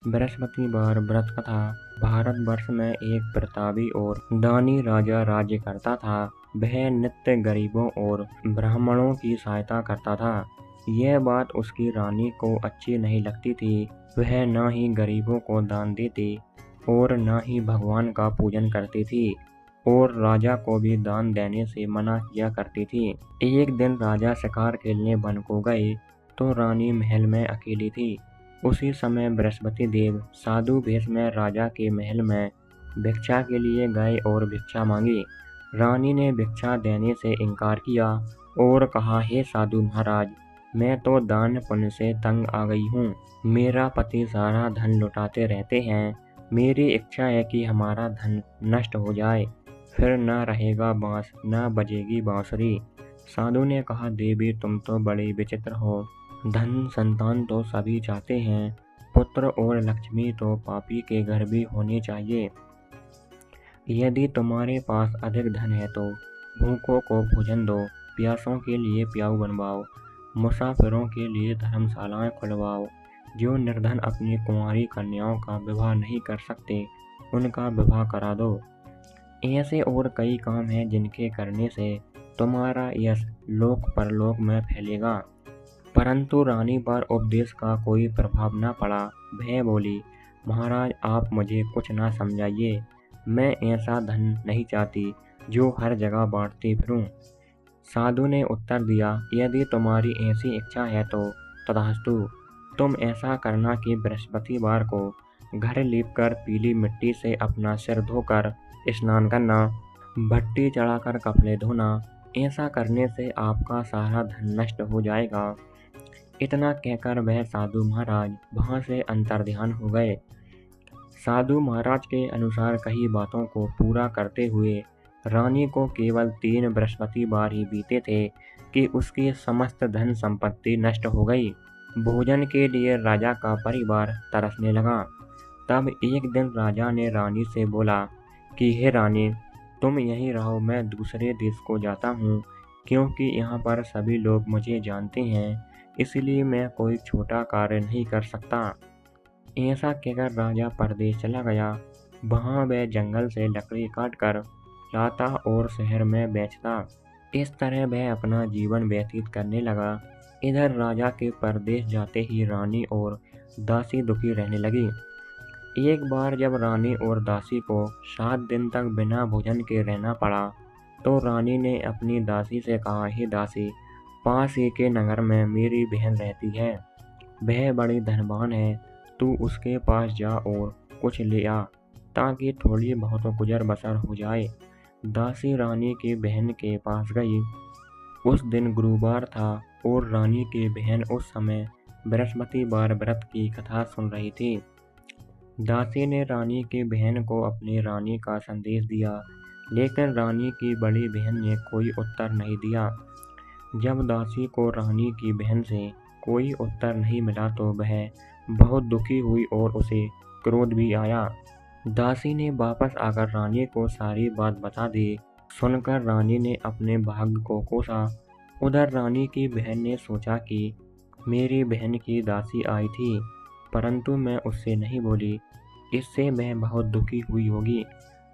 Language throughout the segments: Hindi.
बृहस्पतिवार व्रत कथा। भारतवर्ष में एक प्रतापी और दानी राजा राज्य करता था। वह नित्य गरीबों और ब्राह्मणों की सहायता करता था। यह बात उसकी रानी को अच्छी नहीं लगती थी। वह न ही गरीबों को दान देती और न ही भगवान का पूजन करती थी और राजा को भी दान देने से मना किया करती थी। एक दिन राजा शिकार खेलने वन को गए तो रानी महल में अकेली थी। उसी समय बृहस्पति देव साधु वेश में राजा के महल में भिक्षा के लिए गए और भिक्षा मांगी। रानी ने भिक्षा देने से इनकार किया और कहा, हे साधु महाराज, मैं तो दान पुण्य से तंग आ गई हूँ। मेरा पति सारा धन लुटाते रहते हैं। मेरी इच्छा है कि हमारा धन नष्ट हो जाए, फिर न रहेगा बांस न बजेगी बांसुरी। साधु ने कहा, देवी तुम तो बड़ी विचित्र हो। धन संतान तो सभी चाहते हैं, पुत्र और लक्ष्मी तो पापी के घर भी होनी चाहिए। यदि तुम्हारे पास अधिक धन है तो भूखों को भोजन दो, प्यासों के लिए प्याऊ बनवाओ, मुसाफिरों के लिए धर्मशालाएं खुलवाओ। जो निर्धन अपनी कुंवारी कन्याओं का विवाह नहीं कर सकते, उनका विवाह करा दो। ऐसे और कई काम हैं जिनके करने से तुम्हारा यश लोक परलोक में फैलेगा। परंतु रानी पर उपदेश का कोई प्रभाव न पड़ा। वह बोली, महाराज आप मुझे कुछ ना समझाइए। मैं ऐसा धन नहीं चाहती जो हर जगह बांटती फिरूं। साधु ने उत्तर दिया, यदि तुम्हारी ऐसी इच्छा है तो तथास्तु। तुम ऐसा करना कि बृहस्पतिवार को घर लीपकर पीली मिट्टी से अपना सिर धोकर स्नान करना, भट्टी चढ़ाकर कपड़े धोना। ऐसा करने से आपका सारा धन नष्ट हो जाएगा। इतना कहकर वह साधु महाराज वहां से अंतर्ध्यान हो गए। साधु महाराज के अनुसार कई बातों को पूरा करते हुए रानी को केवल 3 बृहस्पतिवार ही बीते थे कि उसकी समस्त धन संपत्ति नष्ट हो गई। भोजन के लिए राजा का परिवार तरसने लगा। तब एक दिन राजा ने रानी से बोला कि हे रानी, तुम यहीं रहो, मैं दूसरे देश को जाता हूँ, क्योंकि यहाँ पर सभी लोग मुझे जानते हैं, इसलिए मैं कोई छोटा कार्य नहीं कर सकता। ऐसा कहकर राजा परदेश चला गया। वहाँ वह जंगल से लकड़ी काटकर लाता और शहर में बेचता। इस तरह वह अपना जीवन व्यतीत करने लगा। इधर राजा के परदेश जाते ही रानी और दासी दुखी रहने लगी। एक बार जब रानी और दासी को 7 दिन तक बिना भोजन के रहना पड़ा तो रानी ने अपनी दासी से कहा, हे दासी, पास ही के नगर में मेरी बहन रहती है। वह बड़ी धनवान है, तू उसके पास जा और कुछ ले आ ताकि थोड़ी बहुत गुजर बसर हो जाए। दासी रानी की बहन के पास गई। उस दिन गुरुवार था और रानी की बहन उस समय बृहस्पतिवार व्रत की कथा सुन रही थी। दासी ने रानी की बहन को अपनी रानी का संदेश दिया, लेकिन रानी की बड़ी बहन ने कोई उत्तर नहीं दिया। जब दासी को रानी की बहन से कोई उत्तर नहीं मिला तो वह बहुत दुखी हुई और उसे क्रोध भी आया। दासी ने वापस आकर रानी को सारी बात बता दी। सुनकर रानी ने अपने भाग्य को कोसा। उधर रानी की बहन ने सोचा कि मेरी बहन की दासी आई थी, परंतु मैं उससे नहीं बोली, इससे वह बहुत दुखी हुई होगी।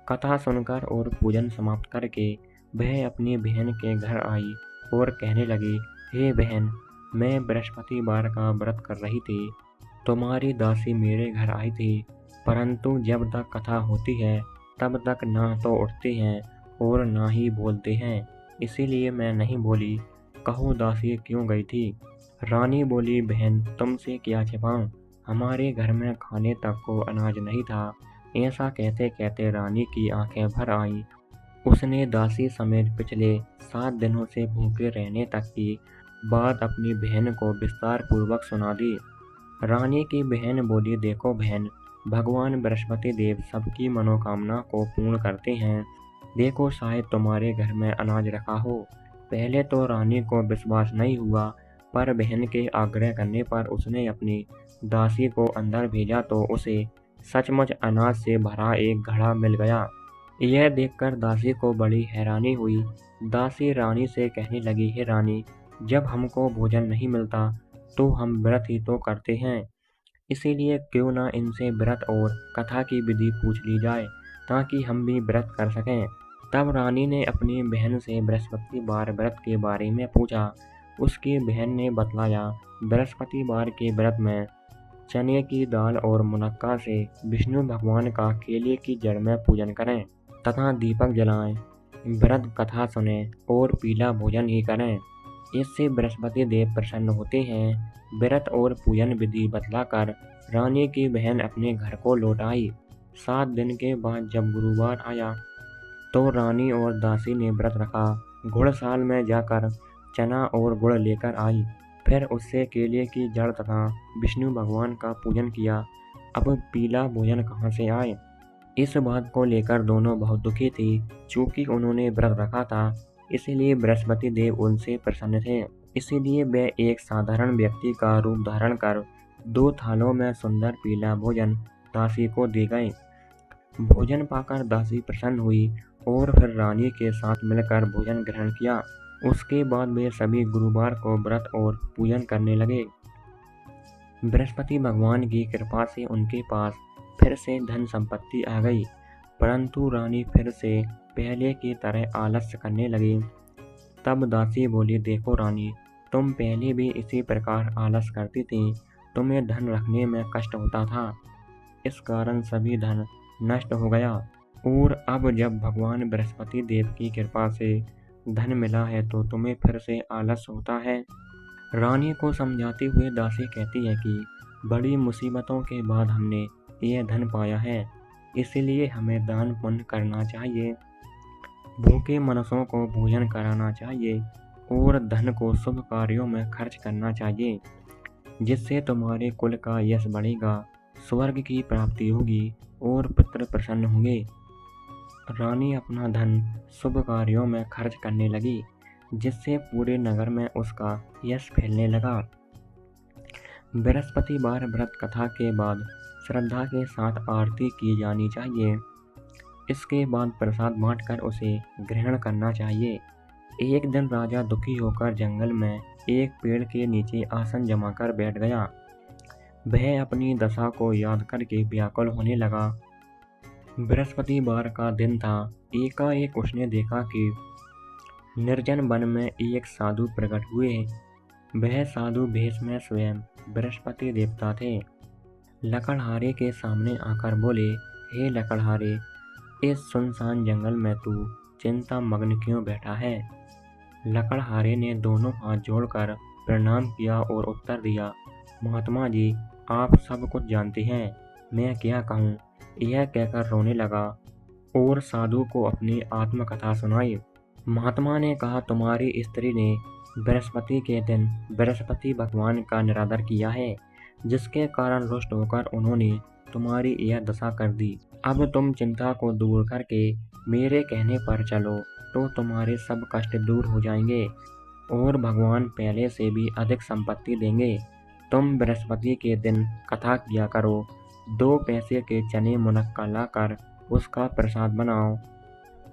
कथा सुनकर और पूजन समाप्त करके वह अपनी बहन के घर आई और कहने लगी, हे बहन, मैं बृहस्पतिवार का व्रत कर रही थी। तुम्हारी दासी मेरे घर आई थी, परंतु जब तक कथा होती है तब तक ना तो उठते हैं और ना ही बोलते हैं, इसीलिए मैं नहीं बोली। कहो दासी क्यों गई थी? रानी बोली, बहन तुमसे क्या छिपाऊं, हमारे घर में खाने तक को अनाज नहीं था। ऐसा कहते कहते रानी की आंखें भर आईं। उसने दासी समेत पिछले 7 दिनों से भूखे रहने तक की बात अपनी बहन को विस्तार पूर्वक सुना दी। रानी की बहन बोली, देखो बहन, भगवान बृहस्पति देव सबकी मनोकामना को पूर्ण करते हैं। देखो शायद तुम्हारे घर में अनाज रखा हो। पहले तो रानी को विश्वास नहीं हुआ, पर बहन के आग्रह करने पर उसने अपनी दासी को अंदर भेजा तो उसे सचमुच अनाज से भरा एक घड़ा मिल गया। यह देखकर दासी को बड़ी हैरानी हुई। दासी रानी से कहने लगी, हे रानी, जब हमको भोजन नहीं मिलता तो हम व्रत ही तो करते हैं। इसीलिए क्यों ना इनसे व्रत और कथा की विधि पूछ ली जाए ताकि हम भी व्रत कर सकें। तब रानी ने अपनी बहन से बृहस्पतिवार व्रत के बारे में पूछा। उसकी बहन ने बतलाया, बृहस्पतिवार के व्रत में चने की दाल और मुनक्का से विष्णु भगवान का केले की जड़ में पूजन करें तथा दीपक जलाएं, व्रत कथा सुने और पीला भोजन ही करें। इससे बृहस्पति देव प्रसन्न होते हैं। व्रत और पूजन विधि बतलाकर रानी की बहन अपने घर को लौट आई। 7 दिन के बाद जब गुरुवार आया तो रानी और दासी ने व्रत रखा। घुड़साल में जाकर चना और गुड़ लेकर आई। फिर उससे केले की जड़ तथा विष्णु भगवान का पूजन किया। अब पीला भोजन कहाँ से आए? इस बात को लेकर दोनों बहुत दुखी थी। चूंकि उन्होंने व्रत रखा था, इसीलिए बृहस्पति देव उनसे प्रसन्न थे। इसीलिए वे एक साधारण व्यक्ति का रूप धारण कर 2 थालों में सुंदर पीला भोजन दासी को दे गए। भोजन पाकर दासी प्रसन्न हुई और फिर रानी के साथ मिलकर भोजन ग्रहण किया। उसके बाद वे सभी गुरुवार को व्रत और पूजन करने लगे। बृहस्पति भगवान की कृपा से उनके पास फिर से धन संपत्ति आ गई, परंतु रानी फिर से पहले की तरह आलस्य करने लगी। तब दासी बोली, देखो रानी, तुम पहले भी इसी प्रकार आलस करती थी। तुम्हें धन रखने में कष्ट होता था, इस कारण सभी धन नष्ट हो गया। और अब जब भगवान बृहस्पति देव की कृपा से धन मिला है तो तुम्हें फिर से आलस होता है। रानी को समझाते हुए दासी कहती है कि बड़ी मुसीबतों के बाद हमने यह धन पाया है, इसलिए हमें दान पुण्य करना चाहिए, भूखे मनुष्यों को भोजन कराना चाहिए और धन को शुभ कार्यों में खर्च करना चाहिए, जिससे तुम्हारे कुल का यश बढ़ेगा, स्वर्ग की प्राप्ति होगी और पुत्र प्रसन्न होंगे। रानी अपना धन शुभ कार्यों में खर्च करने लगी, जिससे पूरे नगर में उसका यश फैलने लगा। बृहस्पतिवार व्रत कथा के बाद श्रद्धा के साथ आरती की जानी चाहिए। इसके बाद प्रसाद बांटकर उसे ग्रहण करना चाहिए। एक दिन राजा दुखी होकर जंगल में एक पेड़ के नीचे आसन जमाकर बैठ गया। वह अपनी दशा को याद करके व्याकुल होने लगा। बृहस्पतिवार का दिन था। एकाएक उसने देखा कि निर्जन वन में एक साधु प्रकट हुए। वह साधु भेष में स्वयं बृहस्पति देवता थे। लकड़हारे के सामने आकर बोले, हे लकड़हारे, इस सुनसान जंगल में तू चिंता मग्न क्यों बैठा है? लकड़हारे ने दोनों हाथ जोड़कर प्रणाम किया और उत्तर दिया, महात्मा जी, आप सब कुछ जानते हैं, मैं क्या कहूँ? यह कहकर रोने लगा और साधु को अपनी आत्मकथा सुनाई। महात्मा ने कहा, तुम्हारी स्त्री ने बृहस्पति के दिन बृहस्पति भगवान का निरादर किया है, जिसके कारण रुष्ट होकर उन्होंने तुम्हारी यह दशा कर दी। अब तुम चिंता को दूर करके मेरे कहने पर चलो तो तुम्हारे सब कष्ट दूर हो जाएंगे और भगवान पहले से भी अधिक संपत्ति देंगे। तुम बृहस्पति के दिन कथा किया करो, 2 पैसे के चने मुनक्का लाकर उसका प्रसाद बनाओ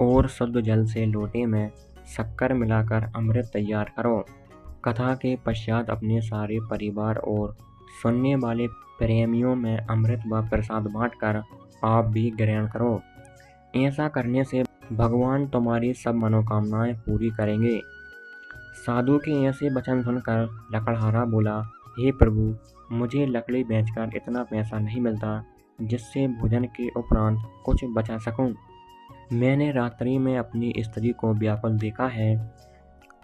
और शुद्ध जल से लोटे में शक्कर मिलाकर अमृत तैयार करो। कथा के पश्चात अपने सारे परिवार और सुनने वाले प्रेमियों में अमृत व प्रसाद बांटकर आप भी ग्रहण करो। ऐसा करने से भगवान तुम्हारी सब मनोकामनाएं पूरी करेंगे। साधु के ऐसे वचन सुनकर लकड़हारा बोला, हे प्रभु, मुझे लकड़ी बेचकर इतना पैसा नहीं मिलता जिससे भोजन के उपरांत कुछ बचा सकूं। मैंने रात्रि में अपनी स्त्री को व्याकुल देखा है।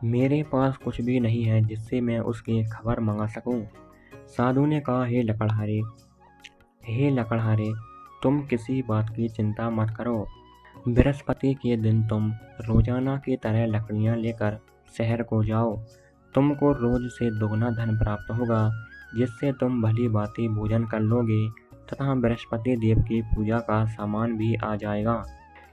मेरे पास कुछ भी नहीं है जिससे मैं उसकी खबर मंगा सकूं। साधु ने कहा, हे लकड़हारे, तुम किसी बात की चिंता मत करो। बृहस्पति के दिन तुम रोजाना की तरह लकड़ियां लेकर शहर को जाओ। तुमको रोज से दोगुना धन प्राप्त होगा, जिससे तुम भली भांति भोजन कर लोगे तथा बृहस्पति देव की पूजा का सामान भी आ जाएगा।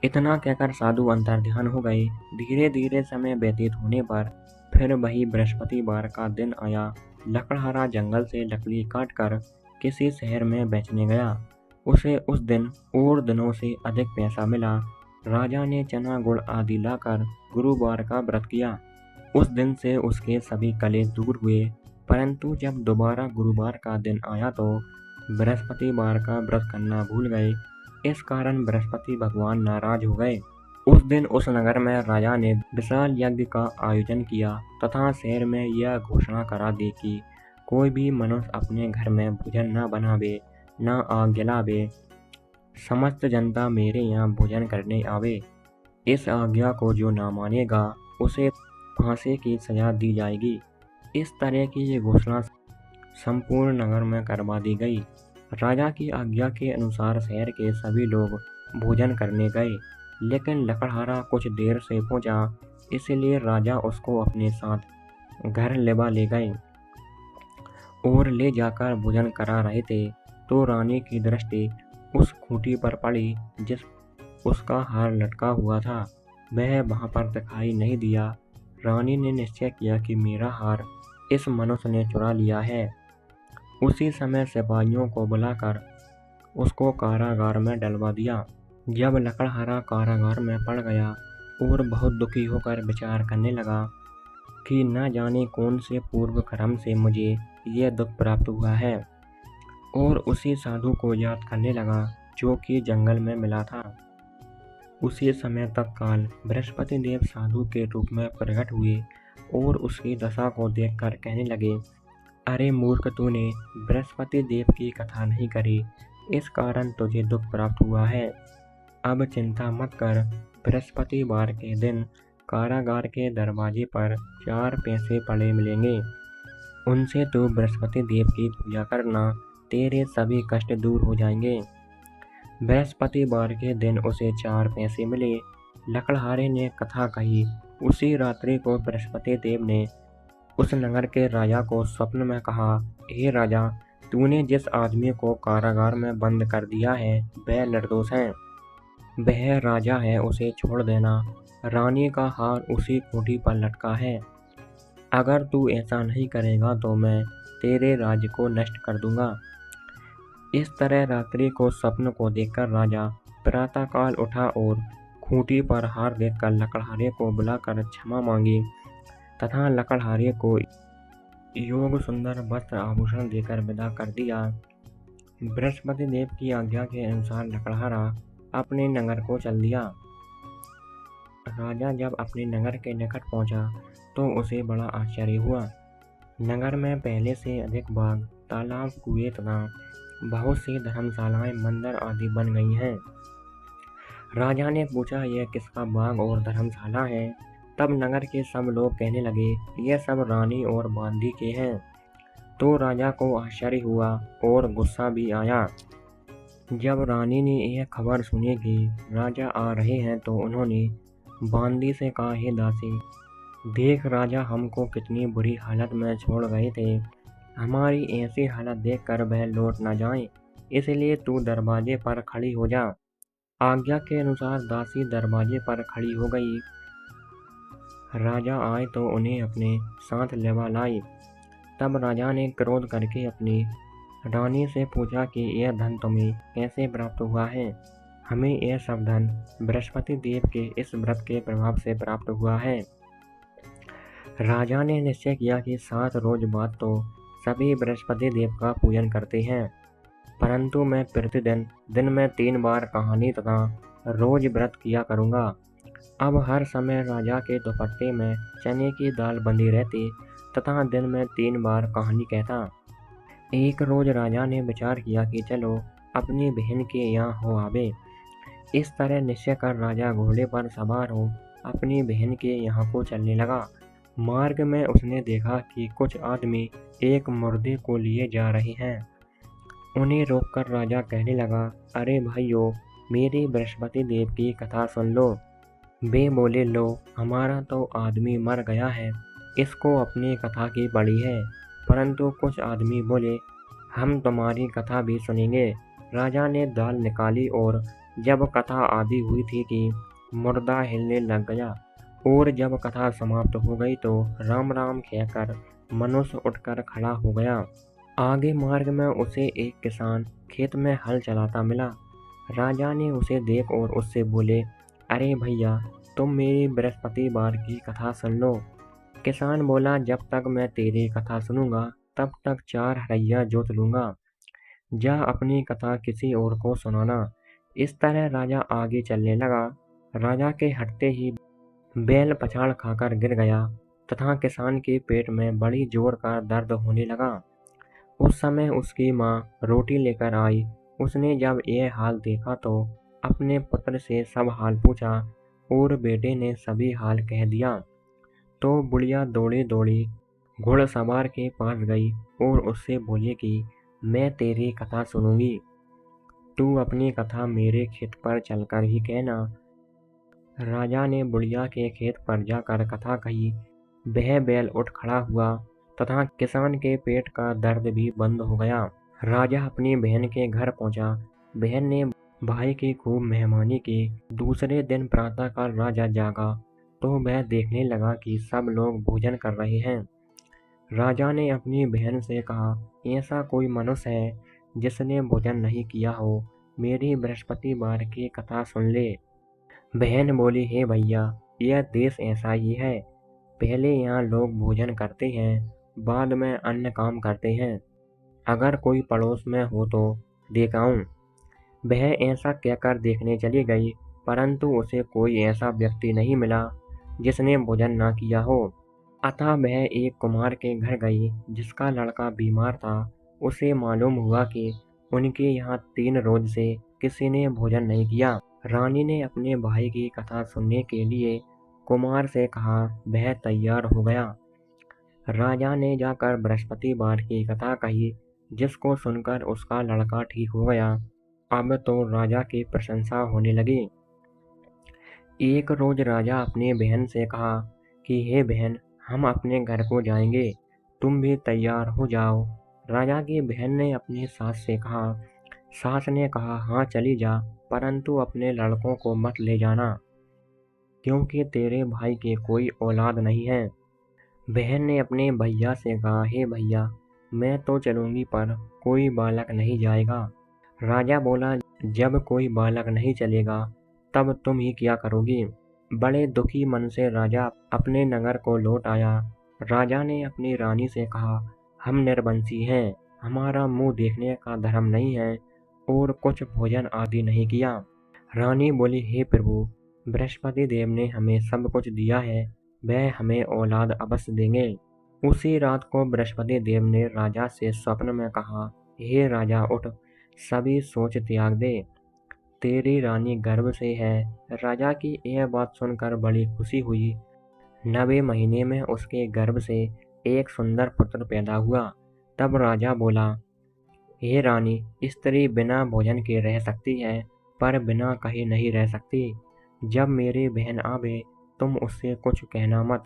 इतना कहकर साधु अंतर्ध्यान हो गए। धीरे धीरे समय व्यतीत होने पर फिर वही बृहस्पतिवार का दिन आया। लकड़हारा जंगल से लकड़ी काटकर किसी शहर में बेचने गया। उसे उस दिन और दिनों से अधिक पैसा मिला। राजा ने चना गुड़ आदि लाकर गुरुवार का व्रत किया। उस दिन से उसके सभी कलेश दूर हुए। परंतु जब दोबारा गुरुवार का दिन आया तो बृहस्पतिवार का व्रत करना भूल गए। इस कारण बृहस्पति भगवान नाराज हो गए। उस दिन उस नगर में राजा ने विशाल यज्ञ का आयोजन किया तथा शहर में यह घोषणा करा दी कि कोई भी मनुष्य अपने घर में भोजन न बनावे, न आग जलावे। समस्त जनता मेरे यहाँ भोजन करने आवे। इस आज्ञा को जो न मानेगा उसे फांसी की सजा दी जाएगी। इस तरह की ये घोषणा संपूर्ण नगर में करवा दी गई। राजा की आज्ञा के अनुसार शहर के सभी लोग भोजन करने गए, लेकिन लकड़हारा कुछ देर से पहुंचा, इसलिए राजा उसको अपने साथ घर लेवा ले गए और ले जाकर भोजन करा रहे थे तो रानी की दृष्टि उस खूंटी पर पड़ी जिस उसका हार लटका हुआ था। वह वहां पर दिखाई नहीं दिया। रानी ने निश्चय किया कि मेरा हार इस मनुष्य ने चुरा लिया है। उसी समय सिपाहियों को बुलाकर उसको कारागार में डलवा दिया। जब लकड़हारा कारागार में पड़ गया और बहुत दुखी होकर विचार करने लगा कि न जाने कौन से पूर्व कर्म से मुझे यह दुख प्राप्त हुआ है, और उसी साधु को याद करने लगा जो कि जंगल में मिला था। उसी समय तत्काल बृहस्पति देव साधु के रूप में प्रकट हुए और उसकी दशा को देखकर कहने लगे, अरे मूर्ख, तूने बृहस्पति देव की कथा नहीं करी, इस कारण तुझे दुख प्राप्त हुआ है। अब चिंता मत कर। बृहस्पतिवार के दिन कारागार के दरवाजे पर 4 पैसे पड़े मिलेंगे। उनसे तू बृहस्पति देव की पूजा करना, तेरे सभी कष्ट दूर हो जाएंगे। बृहस्पतिवार के दिन उसे 4 पैसे मिले। लकड़हारे ने कथा कही। उसी रात्रि को बृहस्पति देव ने उस नगर के राजा को स्वप्न में कहा, हे राजा, तूने जिस आदमी को कारागार में बंद कर दिया है वह निर्दोष है। वह राजा है, उसे छोड़ देना। रानी का हार उसी खूंटी पर लटका है। अगर तू ऐसा नहीं करेगा तो मैं तेरे राज्य को नष्ट कर दूंगा। इस तरह रात्रि को स्वप्न को देखकर राजा प्रातःकाल उठा और खूंटी पर हार देखकर लकड़हारे को बुलाकर क्षमा मांगी तथा लकड़हारे को योग सुंदर वस्त्र आभूषण देकर विदा कर दिया। बृहस्पति देव की आज्ञा के अनुसार लकड़हारा अपने नगर को चल दिया। राजा जब अपने नगर के निकट पहुंचा तो उसे बड़ा आश्चर्य हुआ। नगर में पहले से अधिक बाग, तालाब, कुएं तथा बहुत सी धर्मशालाएं, मंदिर आदि बन गई हैं। राजा ने पूछा, यह किसका बाग और धर्मशाला है? तब नगर के सब लोग कहने लगे, यह सब रानी और बांदी के हैं। तो राजा को आश्चर्य हुआ और गुस्सा भी आया। जब रानी ने यह खबर सुनी कि राजा आ रहे हैं तो उन्होंने बांदी से कहा, हे दासी, देख राजा हमको कितनी बुरी हालत में छोड़ गए थे। हमारी ऐसी हालत देखकर वह लौट न जाएं, इसलिए तू दरवाजे पर खड़ी हो जा। आज्ञा के अनुसार दासी दरवाजे पर खड़ी हो गई। राजा आए तो उन्हें अपने साथ लेवा लाई। तब राजा ने क्रोध करके अपनी रानी से पूछा कि यह धन तुम्हें कैसे प्राप्त हुआ है? हमें यह सब धन बृहस्पति देव के इस व्रत के प्रभाव से प्राप्त हुआ है। राजा ने निश्चय किया कि 7 रोज बाद तो सभी बृहस्पति देव का पूजन करते हैं, परंतु मैं प्रतिदिन दिन में 3 बार कहानी तथा रोज व्रत किया करूँगा। अब हर समय राजा के दुपट्टे में चने की दाल बंधी रहती तथा दिन में 3 बार कहानी कहता। एक रोज राजा ने विचार किया कि चलो अपनी बहन के यहाँ हो आवे। इस तरह निश्चय कर राजा घोड़े पर सवार हो अपनी बहन के यहाँ को चलने लगा। मार्ग में उसने देखा कि कुछ आदमी एक मुर्दे को लिए जा रहे हैं। उन्हें रोककर राजा कहने लगा, अरे भाइयों, मेरी बृहस्पति देव की कथा सुन लो। वे बोले, लो, हमारा तो आदमी मर गया है, इसको अपनी कथा की पड़ी है। परंतु कुछ आदमी बोले, हम तुम्हारी कथा भी सुनेंगे। राजा ने दाल निकाली और जब कथा आदि हुई थी कि मुर्दा हिलने लग गया और जब कथा समाप्त हो गई तो राम राम कहकर मनुष्य उठकर खड़ा हो गया। आगे मार्ग में उसे एक किसान खेत में हल चलाता मिला। राजा ने उसे देख और उससे बोले, अरे भैया, तुम मेरी बृहस्पतिवार की कथा सुन लो। किसान बोला, जब तक मैं तेरी कथा सुनूंगा तब तक 4 हरैया जोत लूँगा। जा अपनी कथा किसी और को सुनाना। इस तरह राजा आगे चलने लगा। राजा के हटते ही बैल पछाड़ खाकर गिर गया तथा किसान के पेट में बड़ी जोर का दर्द होने लगा। उस समय उसकी माँ रोटी लेकर आई। उसने जब यह हाल देखा तो अपने पुत्र से सब हाल पूछा और बेटे ने सभी हाल कह दिया। तो बुढ़िया दौड़ी दौड़ी घुड़सवार के पास गई और उससे बोली कि मैं तेरी कथा सुनूंगी, तू अपनी कथा मेरे खेत पर चलकर ही कहना। राजा ने बुढ़िया के खेत पर जाकर कथा कही। वह बैल उठ खड़ा हुआ तथा किसान के पेट का दर्द भी बंद हो गया। राजा अपनी बहन के घर पहुंचा। बहन ने भाई की खूब मेहमानी की। दूसरे दिन प्रातःकाल राजा जागा तो वह देखने लगा कि सब लोग भोजन कर रहे हैं। राजा ने अपनी बहन से कहा, ऐसा कोई मनुष्य है जिसने भोजन नहीं किया हो, मेरी बृहस्पतिवार की कथा सुन ले। बहन बोली, हे भैया, यह देश ऐसा ही है। पहले यहाँ लोग भोजन करते हैं, बाद में अन्य काम करते हैं। अगर कोई पड़ोस में हो तो दिखाऊं। वह ऐसा कहकर देखने चली गई, परंतु उसे कोई ऐसा व्यक्ति नहीं मिला जिसने भोजन न किया हो। अतः वह एक कुम्हार के घर गई जिसका लड़का बीमार था। उसे मालूम हुआ कि उनके यहाँ 3 रोज से किसी ने भोजन नहीं किया। रानी ने अपने भाई की कथा सुनने के लिए कुम्हार से कहा। वह तैयार हो गया। राजा ने जाकर बृहस्पतिवार की कथा कही, जिसको सुनकर उसका लड़का ठीक हो गया। अब तो राजा की प्रशंसा होने लगी। एक रोज राजा अपनी बहन से कहा कि हे बहन, हम अपने घर को जाएंगे, तुम भी तैयार हो जाओ। राजा की बहन ने अपनी सास से कहा। सास ने कहा, हाँ चली जा, परंतु अपने लड़कों को मत ले जाना, क्योंकि तेरे भाई की कोई औलाद नहीं है। बहन ने अपने भैया से कहा, हे भैया, मैं तो चलूंगी पर कोई बालक नहीं जाएगा। राजा बोला, जब कोई बालक नहीं चलेगा तब तुम ही क्या करोगी। बड़े दुखी मन से राजा अपने नगर को लौट आया। राजा ने अपनी रानी से कहा, हम निर्वंशी हैं, हमारा मुंह देखने का धर्म नहीं है और कुछ भोजन आदि नहीं किया। रानी बोली, हे प्रभु, बृहस्पति देव ने हमें सब कुछ दिया है, वह हमें औलाद अवश्य देंगे। उसी रात को बृहस्पति देव ने राजा से स्वप्न में कहा, हे राजा, उठ, सभी सोच त्याग दे, तेरी रानी गर्भ से है। राजा की यह बात सुनकर बड़ी खुशी हुई। 9वें महीने में उसके गर्भ से एक सुंदर पुत्र पैदा हुआ। तब राजा बोला, हे रानी, स्त्री बिना भोजन के रह सकती है, पर बिना कहे नहीं रह सकती। जब मेरी बहन आवे तुम उससे कुछ कहना मत।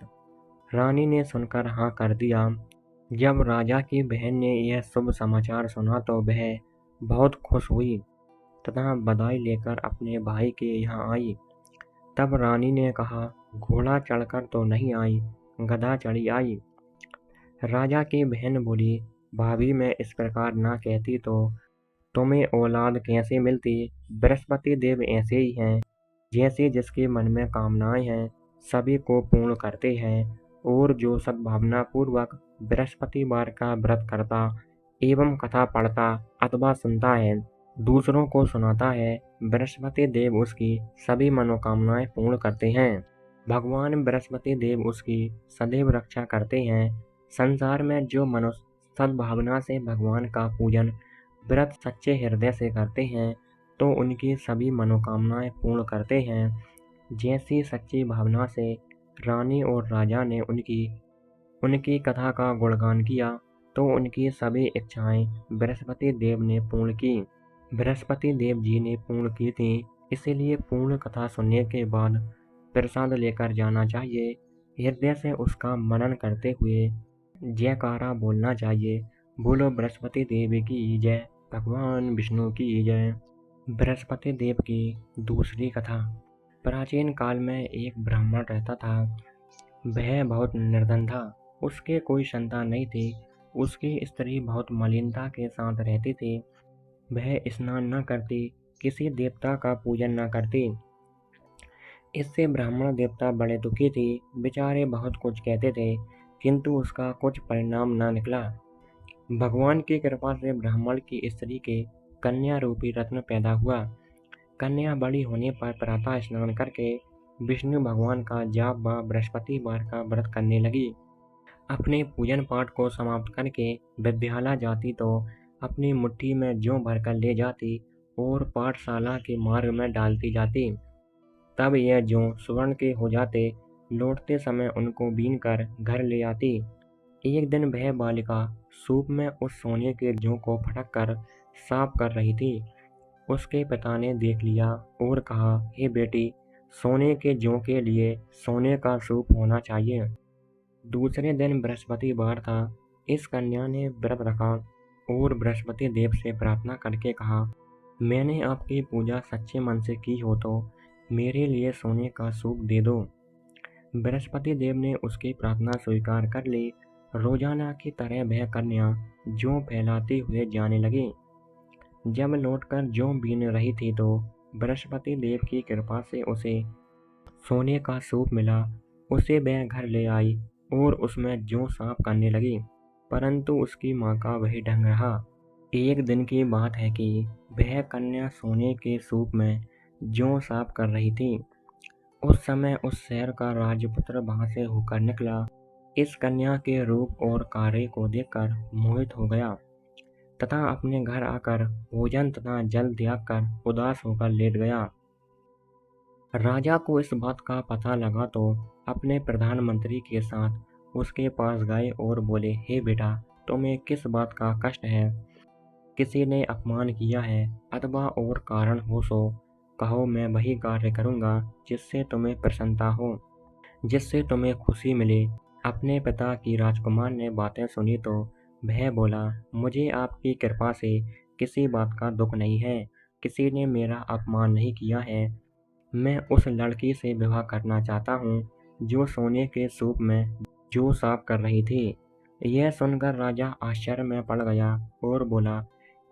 रानी ने सुनकर हाँ कर दिया। जब राजा की बहन ने यह शुभ समाचार सुना तो वह बहुत खुश हुई तथा बधाई लेकर अपने भाई के यहाँ आई। तब रानी ने कहा, घोड़ा चढ़कर तो नहीं आई, गधा चढ़ी आई। राजा की बहन बोली, भाभी, मैं इस प्रकार ना कहती तो तुम्हें औलाद कैसे मिलती। बृहस्पति देव ऐसे ही हैं, जैसे जिसके मन में कामनाएं हैं सभी को पूर्ण करते हैं, और जो सद्भावना पूर्वक बृहस्पतिवार का व्रत करता एवं कथा पढ़ता अथवा सुनता है, दूसरों को सुनाता है, बृहस्पति देव उसकी सभी मनोकामनाएं पूर्ण करते हैं। भगवान बृहस्पति देव उसकी सदैव रक्षा करते हैं। संसार में जो मनुष्य सद्भावना से भगवान का पूजन व्रत सच्चे हृदय से करते हैं तो उनकी सभी मनोकामनाएं पूर्ण करते हैं। जैसी सच्ची भावना से रानी और राजा ने उनकी कथा का गुणगान किया तो उनकी सभी इच्छाएं बृहस्पति देव ने पूर्ण की। बृहस्पति देव जी ने पूर्ण की थी, इसीलिए पूर्ण कथा सुनने के बाद प्रसाद लेकर जाना चाहिए। हृदय से उसका मनन करते हुए जयकारा बोलना चाहिए। बोलो बृहस्पति देव की जय, भगवान विष्णु की जय। बृहस्पति देव की दूसरी कथा। प्राचीन काल में एक ब्राह्मण रहता था। वह बहुत निर्धन था, उसके कोई संतान नहीं थी। उसकी स्त्री बहुत मलिनता के साथ रहती थी। वह स्नान न करती, किसी देवता का पूजन न करती। इससे ब्राह्मण देवता बड़े दुखी थे। बेचारे बहुत कुछ कहते थे, किंतु उसका कुछ परिणाम न निकला। भगवान की कृपा से ब्राह्मण की स्त्री के कन्या रूपी रत्न पैदा हुआ। कन्या बड़ी होने पर प्रातः स्नान करके विष्णु भगवान का जाप व बृहस्पतिवार का व्रत करने लगी। अपने पूजन पाठ को समाप्त करके विद्यालय जाती तो अपनी मुट्ठी में जौ भरकर ले जाती और पाठशाला के मार्ग में डालती जाती। तब यह जौ स्वर्ण के हो जाते। लौटते समय उनको बीन कर घर ले आती। एक दिन वह बालिका सूप में उस सोने के जौ को फटक कर साफ कर रही थी। उसके पिता ने देख लिया और कहा, हे बेटी, सोने के जौ के लिए सोने का सूप होना चाहिए। दूसरे दिन बृहस्पतिवार था। इस कन्या ने व्रत रखा और बृहस्पति देव से प्रार्थना करके कहा, मैंने आपकी पूजा सच्चे मन से की हो तो मेरे लिए सोने का सूप दे दो। बृहस्पति देव ने उसकी प्रार्थना स्वीकार कर ली। रोजाना की तरह वह कन्या जौ फैलाते हुए जाने लगी। जब लौटकर जौ बीन रही थी तो बृहस्पति देव की कृपा से उसे सोने का सूप मिला। उसे वह घर ले आई और उसमें जौ साफ करने लगी, परंतु उसकी माँ का वही ढंग रहा। एक दिन की बात है कि वह कन्या सोने के सूप में जौ साफ कर रही थी। उस समय उस शहर का राजपुत्र वहां से होकर निकला। इस कन्या के रूप और कार्य को देखकर मोहित हो गया तथा अपने घर आकर भोजन तथा जल त्याग कर उदास होकर लेट गया। राजा को इस बात का पता लगा तो अपने प्रधानमंत्री के साथ उसके पास गए और बोले, हे बेटा, तुम्हें किस बात का कष्ट है? किसी ने अपमान किया है अथवा और कारण हो सो कहो, मैं वही कार्य करूँगा जिससे तुम्हें प्रसन्नता हो, जिससे तुम्हें खुशी मिले। अपने पिता की राजकुमार ने बातें सुनी तो वह बोला, मुझे आपकी कृपा से किसी बात का दुख नहीं है। किसी ने मेरा अपमान नहीं किया है। मैं उस लड़की से विवाह करना चाहता हूँ जो सोने के सूप में जौ साफ कर रही थी। यह सुनकर राजा आश्चर्य में पड़ गया और बोला,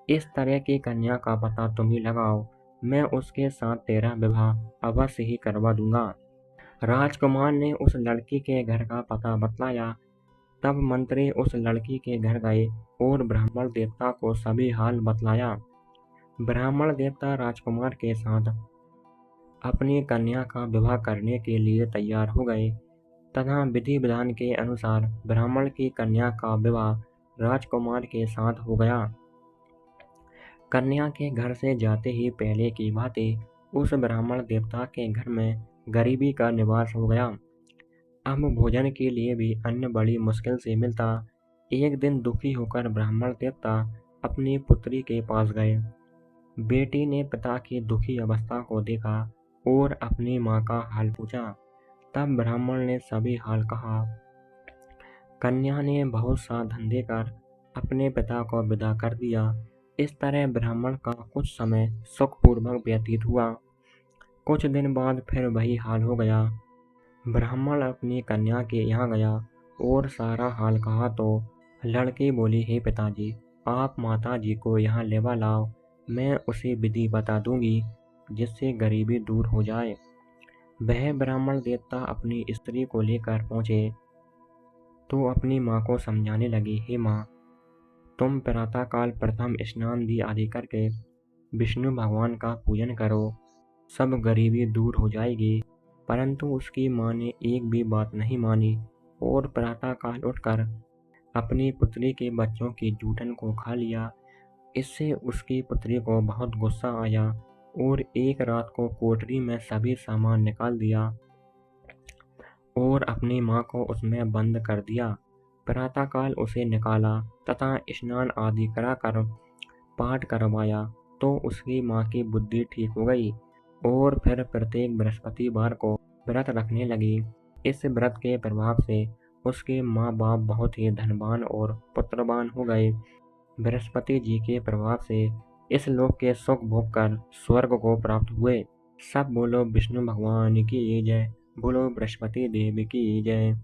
इस तरह की कन्या का पता तुम ही लगाओ, मैं उसके साथ तेरा विवाह अवश्य ही करवा दूंगा। राजकुमार ने उस लड़की के घर का पता बतलाया। तब मंत्री उस लड़की के घर गए और ब्राह्मण देवता को सभी हाल बतलाया। ब्राह्मण देवता राजकुमार के साथ अपनी कन्या का विवाह करने के लिए तैयार हो गए तथा विधि विधान के अनुसार ब्राह्मण की कन्या का विवाह राजकुमार के साथ हो गया। कन्या के घर से जाते ही पहले की भांति उस ब्राह्मण देवता के घर में गरीबी का निवास हो गया। अब भोजन के लिए भी अन्न बड़ी मुश्किल से मिलता। एक दिन दुखी होकर ब्राह्मण देवता अपनी पुत्री के पास गए। बेटी ने पिता की दुखी अवस्था को देखा और अपनी माँ का हाल पूछा। तब ब्राह्मण ने सभी हाल कहा। कन्या ने बहुत सा धन देकर अपने पिता को विदा कर दिया। इस तरह ब्राह्मण का कुछ समय सुखपूर्वक व्यतीत हुआ। कुछ दिन बाद फिर वही हाल हो गया। ब्राह्मण अपनी कन्या के यहाँ गया और सारा हाल कहा तो लड़की बोली, हे पिताजी, आप माता जी को यहाँ लेवा लाओ, मैं उसे विधि बता दूंगी जिससे गरीबी दूर हो जाए। वह ब्राह्मण देवता अपनी स्त्री को लेकर पहुँचे तो अपनी माँ को समझाने लगी, हे माँ, तुम प्रातःकाल प्रथम स्नान दी आदि करके विष्णु भगवान का पूजन करो, सब गरीबी दूर हो जाएगी। परंतु उसकी माँ ने एक भी बात नहीं मानी और प्रातःकाल उठकर अपनी पुत्री के बच्चों की जूठन को खा लिया। इससे उसकी पुत्री को बहुत गुस्सा आया और एक रात को कोठरी में सभी सामान निकाल दिया और अपनी माँ को उसमें बंद कर दिया। प्रातःकाल उसे निकाला तथा स्नान आदि कराकर पाठ करवाया तो उसकी माँ की बुद्धि ठीक हो गई और फिर प्रत्येक बृहस्पतिवार को व्रत रखने लगी। इस व्रत के प्रभाव से उसके माँ बाप बहुत ही धनवान और पुत्रवान हो गए। बृहस्पति जी के प्रभाव से इस लोक के सुख भोग कर स्वर्ग को प्राप्त हुए। सब बोलो विष्णु भगवान की जय, बोलो बृहस्पति देव की जय।